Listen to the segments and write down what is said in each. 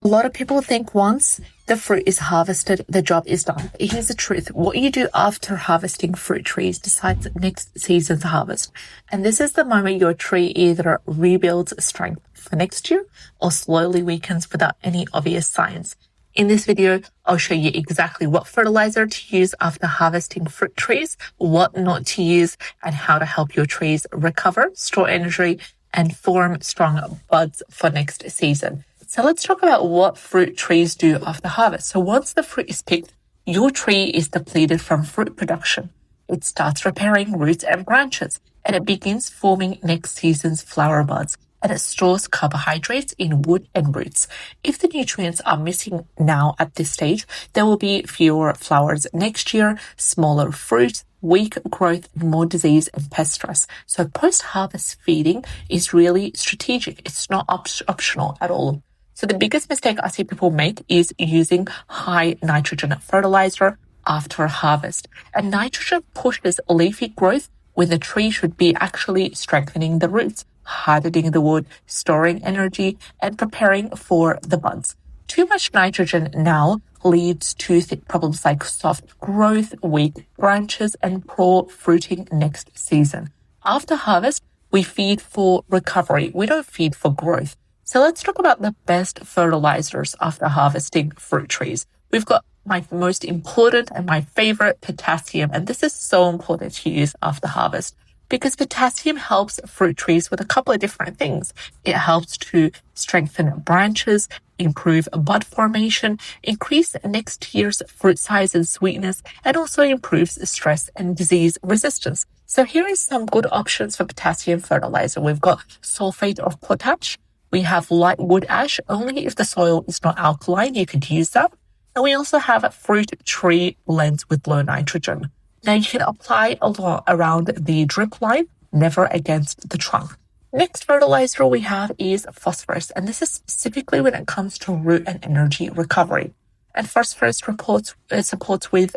A lot of people think once the fruit is harvested, the job is done. Here's the truth. What you do after harvesting fruit trees decides next season's harvest. And this is the moment your tree either rebuilds strength for next year or slowly weakens without any obvious signs. In this video, I'll show you exactly what fertilizer to use after harvesting fruit trees, what not to use, and how to help your trees recover, store energy, and form strong buds for next season. So let's talk about what fruit trees do after harvest. So once the fruit is picked, your tree is depleted from fruit production. It starts repairing roots and branches, and it begins forming next season's flower buds, and it stores carbohydrates in wood and roots. If the nutrients are missing now at this stage, there will be fewer flowers next year, smaller fruit, weak growth, and more disease and pest stress. So post-harvest feeding is really strategic. It's not optional at all. So the biggest mistake I see people make is using high nitrogen fertilizer after harvest. And nitrogen pushes leafy growth when the tree should be actually strengthening the roots, hardening the wood, storing energy, and preparing for the buds. Too much nitrogen now leads to problems like soft growth, weak branches, and poor fruiting next season. After harvest, we feed for recovery. We don't feed for growth. So let's talk about the best fertilizers after harvesting fruit trees. We've got my most important and my favorite, potassium. And this is so important to use after harvest because potassium helps fruit trees with a couple of different things. It helps to strengthen branches, improve bud formation, increase next year's fruit size and sweetness, and also improves stress and disease resistance. So here is some good options for potassium fertilizer. We've got sulfate of potash. We have light wood ash. Only if the soil is not alkaline, you could use that. And we also have fruit tree blends with low nitrogen. Now you can apply a lot around the drip line, never against the trunk. Next fertilizer we have is phosphorus, and this is specifically when it comes to root and energy recovery. And phosphorus supports with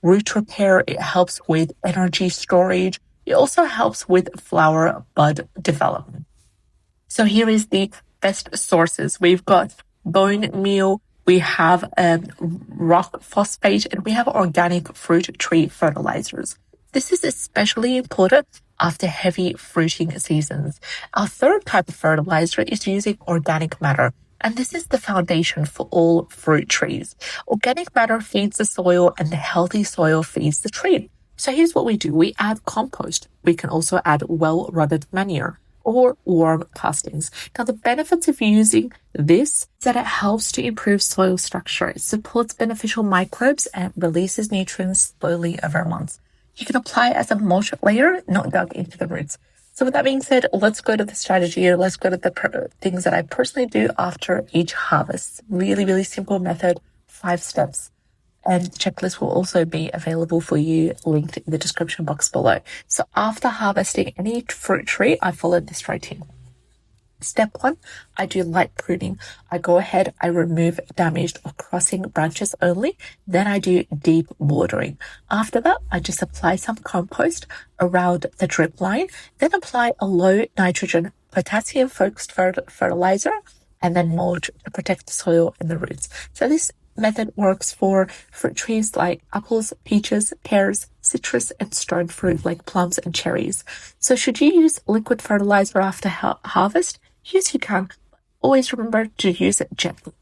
root repair. It helps with energy storage. It also helps with flower bud development. So here is the best sources. We've got bone meal, we have rock phosphate, and we have organic fruit tree fertilizers. This is especially important after heavy fruiting seasons. Our third type of fertilizer is using organic matter, and this is the foundation for all fruit trees. Organic matter feeds the soil, and the healthy soil feeds the tree. So here's what we do. We add compost. We can also add well-rotted manure or worm castings. Now, the benefits of using this is that it helps to improve soil structure. It supports beneficial microbes and releases nutrients slowly over months. You can apply as a mulch layer, not dug into the roots. So with that being said, let's go to the strategy, or let's go to the things that I personally do after each harvest. Really, really simple method, 5 steps. And the checklist will also be available for you, linked in the description box below. So after harvesting any fruit tree, I follow this routine. Step 1, I do light pruning. I go ahead, I remove damaged or crossing branches only. Then I do deep watering. After that, I just apply some compost around the drip line, then apply a low nitrogen potassium focused fertilizer, and then mulch to protect the soil and the roots. So this method works for fruit trees like apples, peaches, pears, citrus, and stone fruit like plums and cherries. So should you use liquid fertilizer after harvest? Yes, you can. Always remember to use it gently.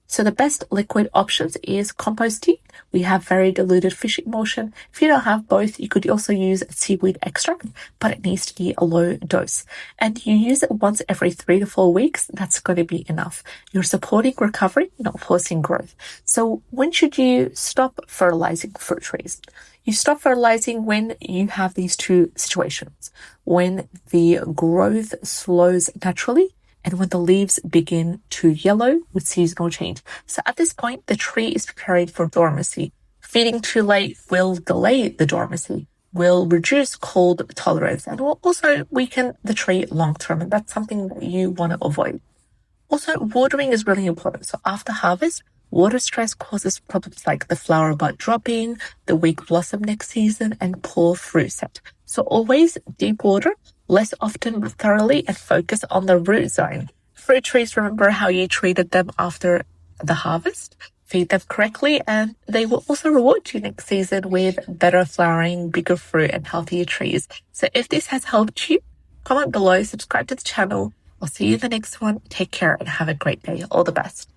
So the best liquid options is composting. We have very diluted fish emulsion. If you don't have both, you could also use seaweed extract, but it needs to be a low dose. And you use it once every 3 to 4 weeks. That's going to be enough. You're supporting recovery, not forcing growth. So when should you stop fertilizing fruit trees? You stop fertilizing when you have these two situations. When the growth slows naturally, and when the leaves begin to yellow with seasonal change. So at this point, the tree is preparing for dormancy. Feeding too late will delay the dormancy, will reduce cold tolerance, and will also weaken the tree long term. And that's something that you want to avoid. Also, watering is really important. So after harvest, water stress causes problems like the flower bud dropping, the weak blossom next season, and poor fruit set. So always deep water, less often but thoroughly, and focus on the root zone. Fruit trees, remember how you treated them after the harvest, feed them correctly, and they will also reward you next season with better flowering, bigger fruit, and healthier trees. So if this has helped you, comment below, subscribe to the channel. I'll see you in the next one. Take care and have a great day. All the best.